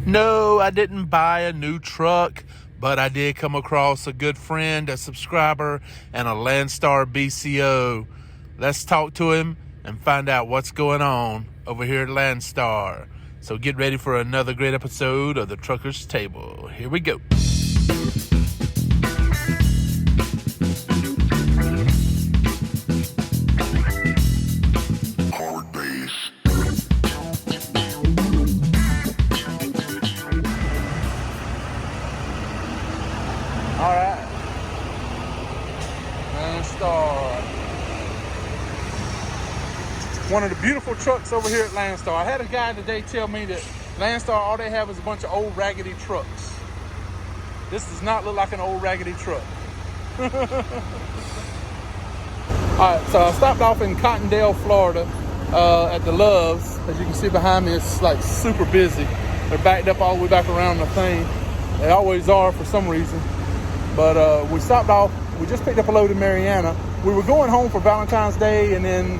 No, I didn't buy a new truck, but I did come across a good friend, a subscriber, and a Landstar BCO. Let's talk to him and find out what's going on over here at Landstar. So get ready for another great episode of The Trucker's Table. Here we go. All right, Landstar. One of the beautiful trucks over here at Landstar. I had a guy today tell me that Landstar, all they have is a bunch of old raggedy trucks. This does not look like an old raggedy truck. All right, so I stopped off in Cottondale, Florida at the Loves. As you can see behind me, it's like super busy. They're backed up all the way back around the thing. They always are for some reason. But we stopped off. We just picked up a load in Mariana. We were going home for Valentine's Day, and then,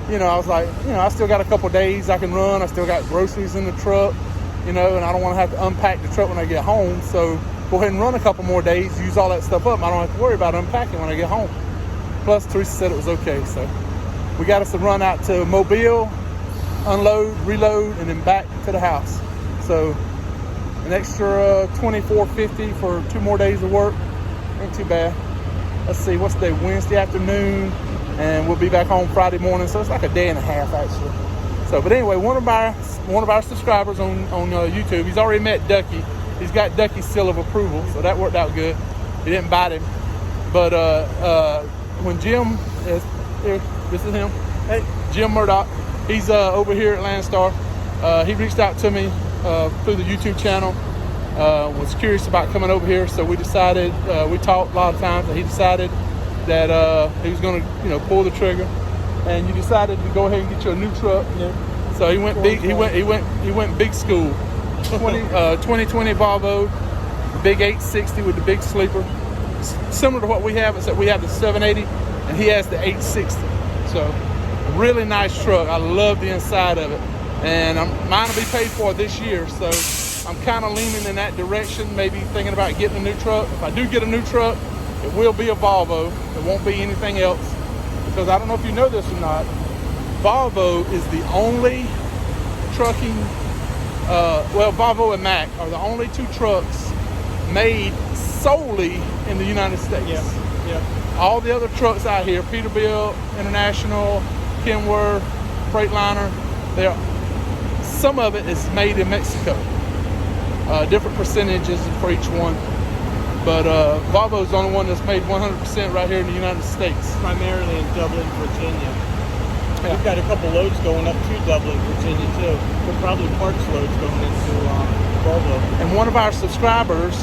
I was like, I still got a couple days I can run. I still got groceries in the truck, and I don't want to have to unpack the truck when I get home. So go ahead and run a couple more days, use all that stuff up. I don't have to worry about unpacking when I get home. Plus, Teresa said it was okay. So we got us to run out to Mobile, unload, reload, and then back to the house. So an extra $24.50 for 2 more days of work. Ain't too bad. Let's see, what's the day? Wednesday afternoon, and we'll be back home Friday morning. So it's like a day and a half actually. So, but anyway, one of our subscribers on YouTube, he's already met Ducky. He's got Ducky's seal of approval, so that worked out good. He didn't bite him, but when Jim is here, this is him. Hey, Jim Murdoch. He's over here at Landstar. He reached out to me through the YouTube channel. Was curious about coming over here, so we decided, we talked a lot of times, and he decided that he was going to pull the trigger, and you decided to go ahead and get you a new truck. Yeah. So he went big. He went big school. 2020 Volvo, the big 860 with the big sleeper, similar to what we have, except we have the 780 and he has the 860. So really nice truck. I love the inside of it, and mine will be paid for this year, so I'm kind of leaning in that direction, maybe thinking about getting a new truck. If I do get a new truck, it will be a Volvo. It won't be anything else, because I don't know if you know this or not, Volvo is the only trucking, Volvo and Mack are the only 2 trucks made solely in the United States. Yeah. All the other trucks out here, Peterbilt, International, Kenworth, Freightliner, some of it is made in Mexico. Different percentages for each one, but Volvo is the only one that's made 100% right here in the United States. Primarily in Dublin, Virginia. Yeah. We've got a couple loads going up to Dublin, Virginia too. But probably parts loads going into Volvo. And one of our subscribers,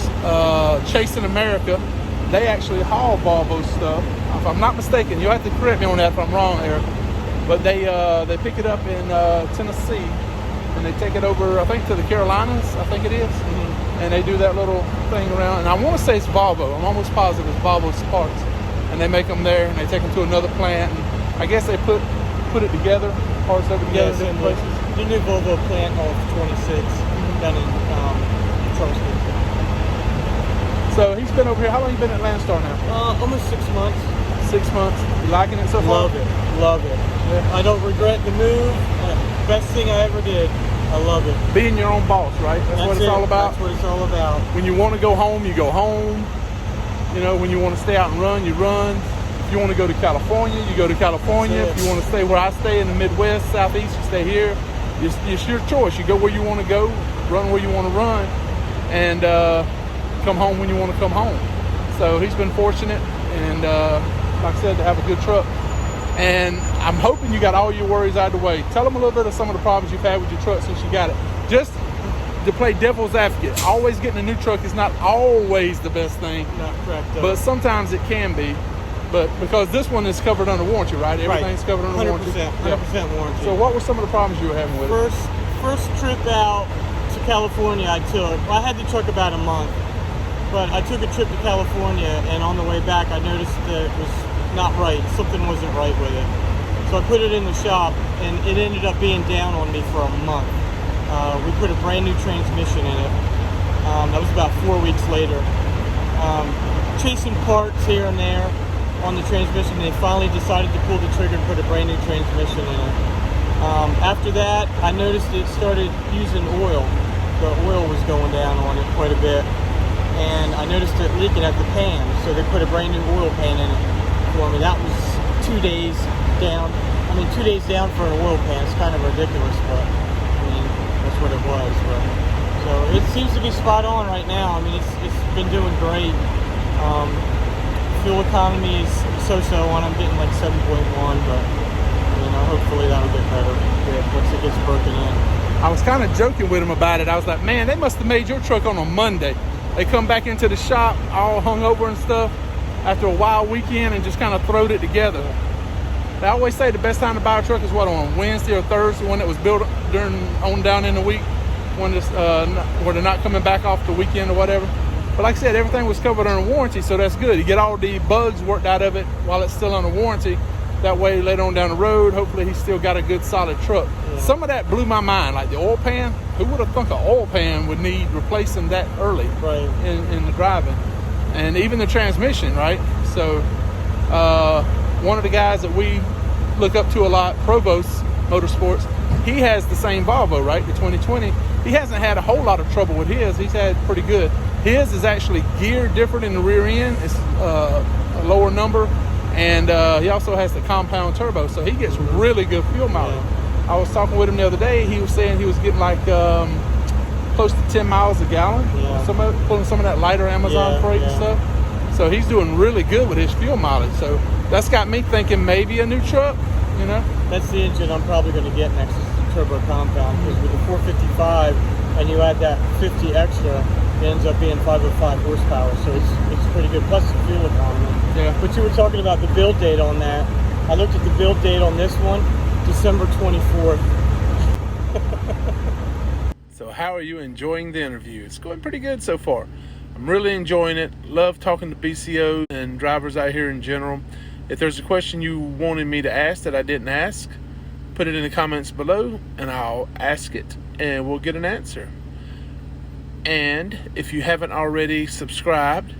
Chasing America, they actually haul Volvo stuff. If I'm not mistaken, you'll have to correct me on that if I'm wrong, Eric. But they pick it up in Tennessee. And they take it over, I think, to the Carolinas, I think it is. Mm-hmm. And they do that little thing around. And I want to say it's Volvo. I'm almost positive it's Volvo's parts. And they make them there, and they take them to another plant. And I guess they put it together, parts of it together in different places. The new Volvo plant off 26 down in Charleston. So he's been over here. How long have you been at Landstar now? Almost 6 months. 6 months. You liking it so far? Love it. Yeah. I don't regret the move. Best thing I ever did. I love it. Being your own boss, right? That's what it's all about. That's what it's all about. When you want to go home, you go home. When you want to stay out and run, you run. If you want to go to California, you go to California. If you want to stay where I stay in the Midwest, Southeast, you stay here. It's your choice. You go where you want to go, run where you want to run, and come home when you want to come home. So he's been fortunate, and like I said, to have a good truck. And I'm hoping you got all your worries out of the way. Tell them a little bit of some of the problems you've had with your truck since you got it. Just to play devil's advocate, always getting a new truck is not always the best thing. Not correct. But sometimes it can be. But because this one is covered under warranty, right? Everything's covered under 100%, warranty. 100% warranty. So what were some of the problems you were having with it? First trip out to California I took, I had the truck about a month, but I took a trip to California, and on the way back I noticed that it was not right. Something wasn't right with it. So I put it in the shop, and it ended up being down on me for a month. We put a brand new transmission in it. That was about 4 weeks later. Chasing parts here and there on the transmission, they finally decided to pull the trigger and put a brand new transmission in it. After that, I noticed it started using oil. The oil was going down on it quite a bit, and I noticed it leaking at the pan, so they put a brand new oil pan in it for me. That was 2 days down. I mean, 2 days down for an oil pan. It's kind of ridiculous, but I mean, that's what it was. But so it seems to be spot on right now. I mean, it's been doing great. Fuel economy is so-so on. I'm getting like 7.1, but hopefully that'll get better once it gets broken in. I was kind of joking with him about it. I was like, man, they must have made your truck on a Monday. They come back into the shop all hungover and stuff after a wild weekend and just kind of throwed it together. They always say the best time to buy a truck is what, on Wednesday or Thursday, when it was built down in the week, when it's, where they're not coming back off the weekend or whatever. But like I said, everything was covered under warranty, so that's good. You get all the bugs worked out of it while it's still under warranty. That way, later on down the road, hopefully he's still got a good solid truck. Yeah. Some of that blew my mind, like the oil pan. Who would have thunk an oil pan would need replacing that early in the driving? And even the transmission, right? So one of the guys that we look up to a lot, Provost Motorsports, he has the same Volvo, right? The 2020. He hasn't had a whole lot of trouble with his. He's had pretty good. His is actually geared different in the rear end. It's a lower number. And he also has the compound turbo, so he gets really good fuel mileage. Yeah. I was talking with him the other day. He was saying he was getting like close to 10 miles a gallon, pulling some of that lighter Amazon freight and stuff. So he's doing really good with his fuel mileage. So that's got me thinking maybe a new truck, That's the engine I'm probably going to get next, is the turbo compound, because with the 455 and you add that 50 extra, it ends up being 505 horsepower, so it's pretty good, plus the fuel economy. Yeah. But you were talking about the build date on that. I looked at the build date on this one, December 24th. So how are you enjoying the interview? It's going pretty good so far. I'm really enjoying it. Love talking to BCOs and drivers out here in general. If there's a question you wanted me to ask that I didn't ask, put it in the comments below and I'll ask it and we'll get an answer. And if you haven't already subscribed,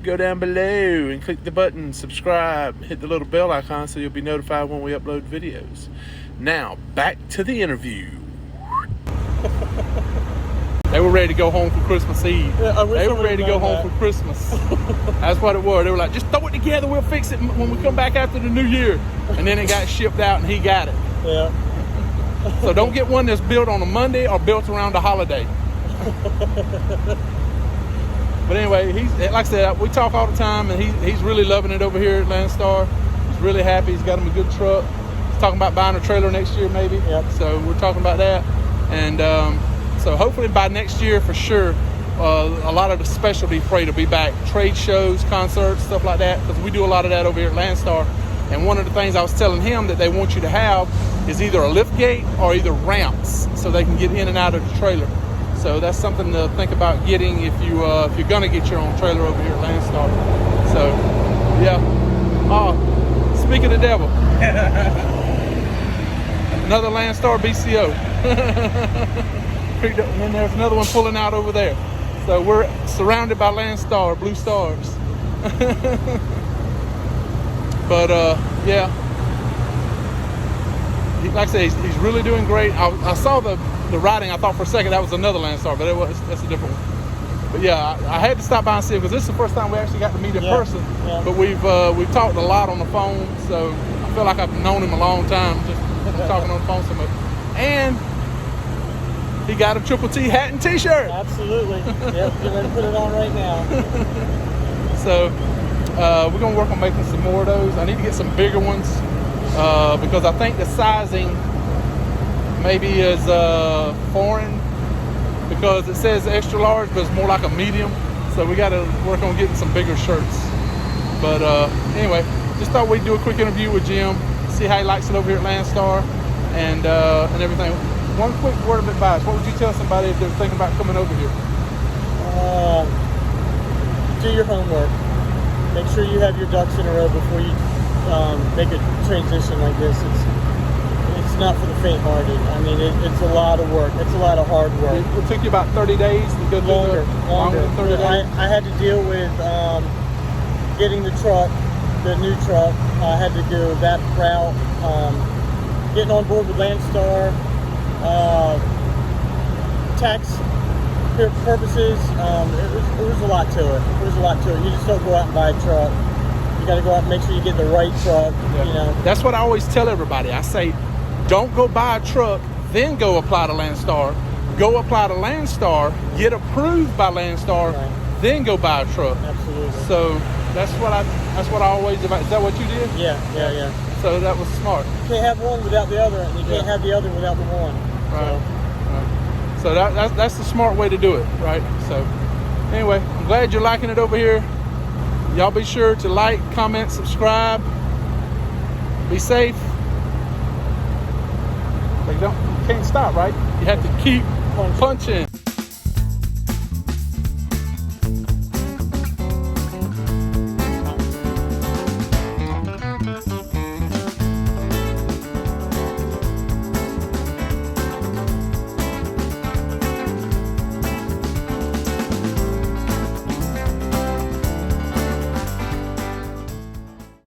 go down below and click the button, subscribe, hit the little bell icon so you'll be notified when we upload videos. Now, back to the interview. They were ready to go home for Christmas Eve. Yeah, they were ready to go home for Christmas. That's what it was. They were like, just throw it together, we'll fix it when we come back after the new year. And then it got shipped out and he got it. Yeah. So don't get one that's built on a Monday or built around a holiday. But anyway, he's, like I said, we talk all the time, and he's really loving it over here at Landstar. He's really happy. He's got him a good truck. He's talking about buying a trailer next year, maybe. Yep. So we're talking about that, and so hopefully by next year for sure, a lot of the specialty freight will be back. Trade shows, concerts, stuff like that, because we do a lot of that over here at Landstar. And one of the things I was telling him that they want you to have is either a lift gate or either ramps, so they can get in and out of the trailer. So that's something to think about getting if you're gonna get your own trailer over here at Landstar. So yeah. Oh, speak of the devil. Another Landstar BCO. And then there's another one pulling out over there. So we're surrounded by Landstar, blue stars. But yeah. Like I say, he's really doing great. I saw the writing. I thought for a second that was another Landstar, but that's a different one. But yeah, I had to stop by and see it because this is the first time we actually got to meet in person. Yeah. But we've talked a lot on the phone, so I feel like I've known him a long time just talking on the phone so much. And he got a Triple T hat and T-shirt. Absolutely. Yep, get ready to put it on right now. So we're gonna work on making some more of those. I need to get some bigger ones. Because I think the sizing maybe is foreign because it says extra large, but it's more like a medium. So we got to work on getting some bigger shirts. But anyway, just thought we'd do a quick interview with Jim, see how he likes it over here at Landstar and everything. One quick word of advice. What would you tell somebody if they're thinking about coming over here? Do your homework. Make sure you have your ducks in a row before you make a transition like this. It's it's not for the faint-hearted. I mean, it's a lot of work. It's a lot of hard work. It took you about 30 days to go through Longer than 30 days? I had to deal with getting the truck, the new truck. I had to do that route. Getting on board with Landstar, tax purposes. It was a lot to it. It was a lot to it. You just don't go out and buy a truck. You got to go out and make sure you get the right truck. Yeah. You know. That's what I always tell everybody. I say, don't go buy a truck, then go apply to Landstar. Go apply to Landstar, get approved by Landstar, Right. then go buy a truck. Absolutely. So that's what I always about. Is that what you did? Yeah. So that was smart. You can't have one without the other, and you can't have the other without the one. Right. So that's the smart way to do it, right? So anyway, I'm glad you're liking it over here. Y'all be sure to like, comment, subscribe. Be safe. But you can't stop, right? You have to keep punching.